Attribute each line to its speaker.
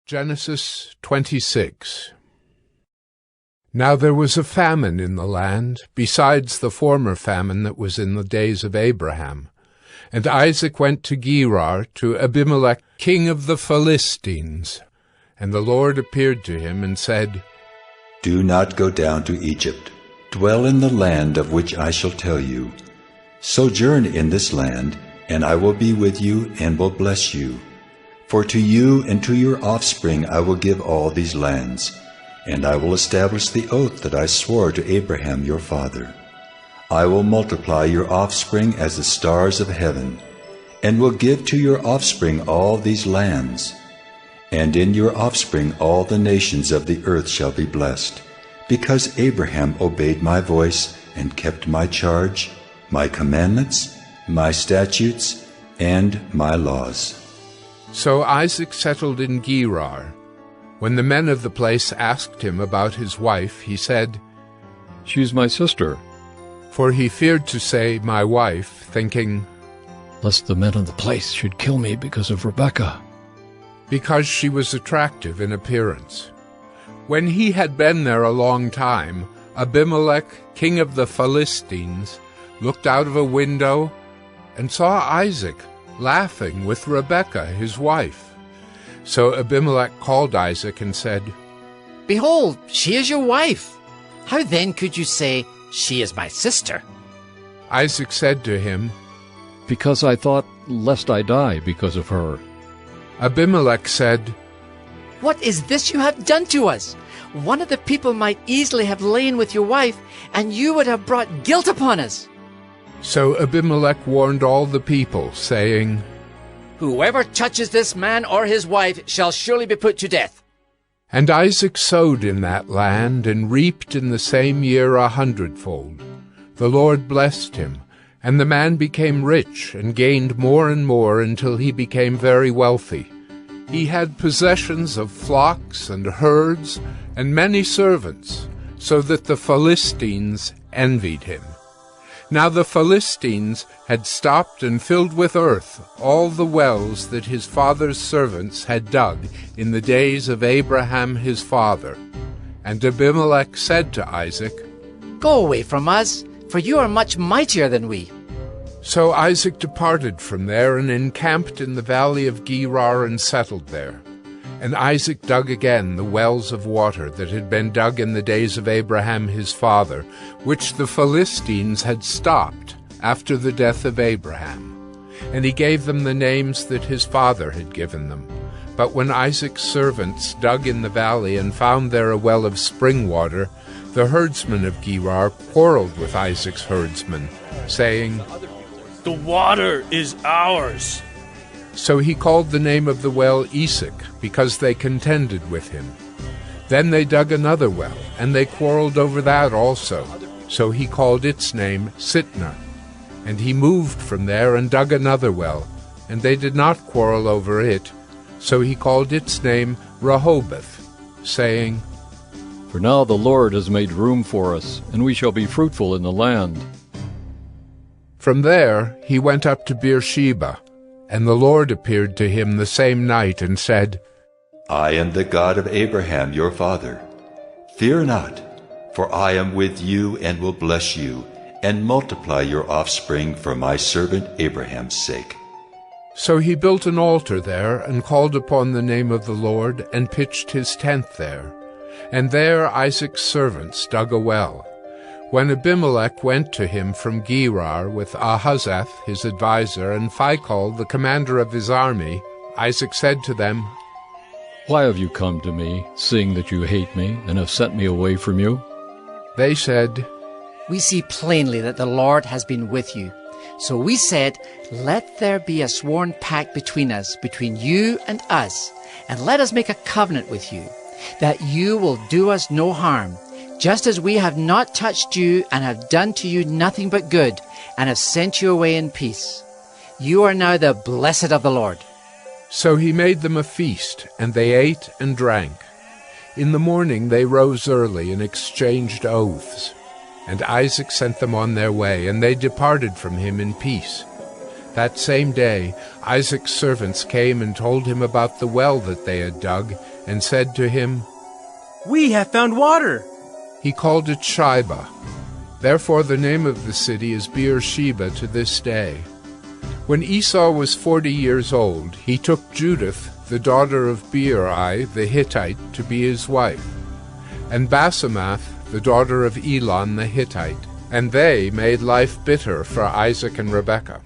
Speaker 1: Genesis 26. Now there was a famine in the land, besides the former famine that was in the days of Abraham. And Isaac went to Gerar, to Abimelech, king of the Philistines. And the Lord appeared to him and said,
Speaker 2: Do not go down to Egypt. Dwell in the land of which I shall tell you. Sojourn in this land, and I will be with you and will bless you. For to you and to your offspring I will give all these lands, and I will establish the oath that I swore to Abraham your father. I will multiply your offspring as the stars of heaven, and will give to your offspring all these lands. And in your offspring all the nations of the earth shall be blessed, because Abraham obeyed my voice and kept my charge, my commandments, my statutes, and my laws.
Speaker 1: So Isaac settled in Gerar. When the men of the place asked him about his wife, he said,
Speaker 3: She is my sister.
Speaker 1: For he feared to say, my wife, thinking,
Speaker 3: Lest the men of the place should kill me because of Rebekah.
Speaker 1: Because she was attractive in appearance. When he had been there a long time, Abimelech, king of the Philistines, looked out of a window and saw Isaac laughing with Rebekah, his wife. So Abimelech called Isaac and said,
Speaker 4: Behold, she is your wife. How then could you say, She is my sister?
Speaker 1: Isaac said to him,
Speaker 3: Because I thought, lest I die because of her.
Speaker 1: Abimelech said,
Speaker 4: What is this you have done to us? One of the people might easily have lain with your wife, and you would have brought guilt upon us.
Speaker 1: So Abimelech warned all the people, saying,
Speaker 4: Whoever touches this man or his wife shall surely be put to death.
Speaker 1: And Isaac sowed in that land, and reaped in the same year 100-fold. The Lord blessed him, and the man became rich, and gained more and more until he became very wealthy. He had possessions of flocks and herds, and many servants, so that the Philistines envied him. Now the Philistines had stopped and filled with earth all the wells that his father's servants had dug in the days of Abraham his father. And Abimelech said to Isaac,
Speaker 4: Go away from us, for you are much mightier than we.
Speaker 1: So Isaac departed from there and encamped in the valley of Gerar and settled there. And Isaac dug again the wells of water that had been dug in the days of Abraham his father, which the Philistines had stopped after the death of Abraham. And he gave them the names that his father had given them. But when Isaac's servants dug in the valley and found there a well of spring water, the herdsmen of Gerar quarreled with Isaac's herdsmen, saying,
Speaker 5: The water is ours.
Speaker 1: So he called the name of the well Esau, because they contended with him. Then they dug another well, and they quarreled over that also. So he called its name Sitnah. And he moved from there and dug another well, and they did not quarrel over it. So he called its name Rehoboth, saying,
Speaker 3: For now the Lord has made room for us, and we shall be fruitful in the land.
Speaker 1: From there he went up to Beersheba. And the Lord appeared to him the same night and said,
Speaker 2: I am the God of Abraham your father. Fear not, for I am with you and will bless you, and multiply your offspring for my servant Abraham's sake.
Speaker 1: So he built an altar there, and called upon the name of the Lord, and pitched his tent there. And there Isaac's servants dug a well. When Abimelech went to him from Gerar with Ahuzzath his adviser and Phicol the commander of his army, Isaac said to them,
Speaker 3: Why have you come to me, seeing that you hate me, and have sent me away from you?
Speaker 1: They said,
Speaker 4: We see plainly that the Lord has been with you. So we said, Let there be a sworn pact between us, between you and us, and let us make a covenant with you, that you will do us no harm, just as we have not touched you and have done to you nothing but good, and have sent you away in peace. You are now the blessed of the Lord.
Speaker 1: So he made them a feast, and they ate and drank. In the morning they rose early and exchanged oaths. And Isaac sent them on their way, and they departed from him in peace. That same day Isaac's servants came and told him about the well that they had dug, and said to him,
Speaker 6: "We have found water."
Speaker 1: He called it Shibah. Therefore the name of the city is Beersheba to this day. When Esau was 40 years old, he took Judith, the daughter of Beeri the Hittite, to be his wife, and Basemath, the daughter of Elon the Hittite, and they made life bitter for Isaac and Rebekah.